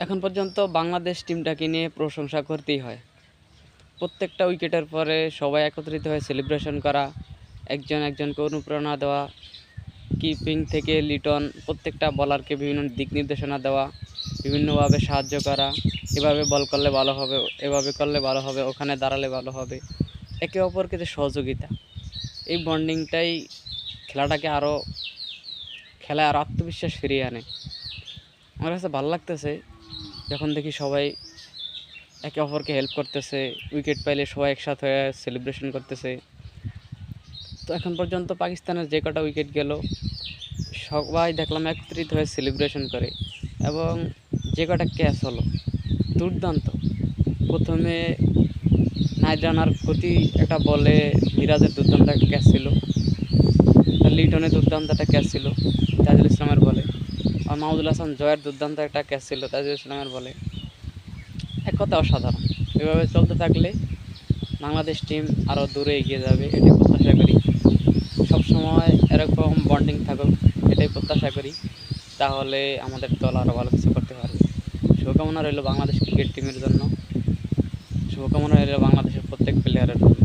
এখন পর্যন্ত বাংলাদেশ টিমটাকে নিয়ে প্রশংসা করতেই হয়। প্রত্যেকটা উইকেটের পরে সবাই একত্রিত হয়ে সেলিব্রেশন করা, একজন একজনকে অনুপ্রেরণা দেওয়া, কিপিং থেকে লিটন প্রত্যেকটা বলারকে বিভিন্ন দিক নির্দেশনা দেওয়া, বিভিন্নভাবে সাহায্য করা, এভাবে বল করলে ভালো হবে, এভাবে করলে ভালো হবে, ওখানে দাঁড়ালে ভালো হবে, একে অপরকে যে সহযোগিতা, এই বন্ডিংটাই খেলাটাকে খেলায় আরও আত্মবিশ্বাস ফিরিয়ে আনে। আমার কাছে ভালো লাগতেছে যখন দেখি সবাই একে অপরকে হেল্প করতেছে, উইকেট পাইলে সবাই একসাথে হয়ে সেলিব্রেশন করতেছে। তো এখন পর্যন্ত পাকিস্তানের যে কটা উইকেট গেল সবাই দেখলাম একত্রিত হয়ে সেলিব্রেশন করে, এবং যে কটা ক্যাচ হলো দুর্দান্ত। প্রথমে নাইট রানার প্রতি একটা বলে মিরাজের দুর্দান্ত একটা ক্যাচ ছিল, লিটনের দুর্দান্ত একটা ক্যাচ ছিল তাজুল ইসলামের বলে, আর মাহমুদুল হাসান জয়ের দুর্দান্ত একটা ক্যাচ ছিল তাজুল ইসলামের বলে। এক কথা অসাধারণ। এভাবে চলতে থাকলে বাংলাদেশ টিম আরও দূরে এগিয়ে যাবে, এটাই প্রত্যাশা করি। সবসময় এরকম বন্ডিং থাকুক, এটাই প্রত্যাশা করি। তাহলে আমাদের দল আরও ভালো কিছু করতে পারবে। শুভকামনা রইল বাংলাদেশ ক্রিকেট টিমের জন্য, শুভকামনা রইল বাংলাদেশের প্রত্যেক প্লেয়ারের জন্য।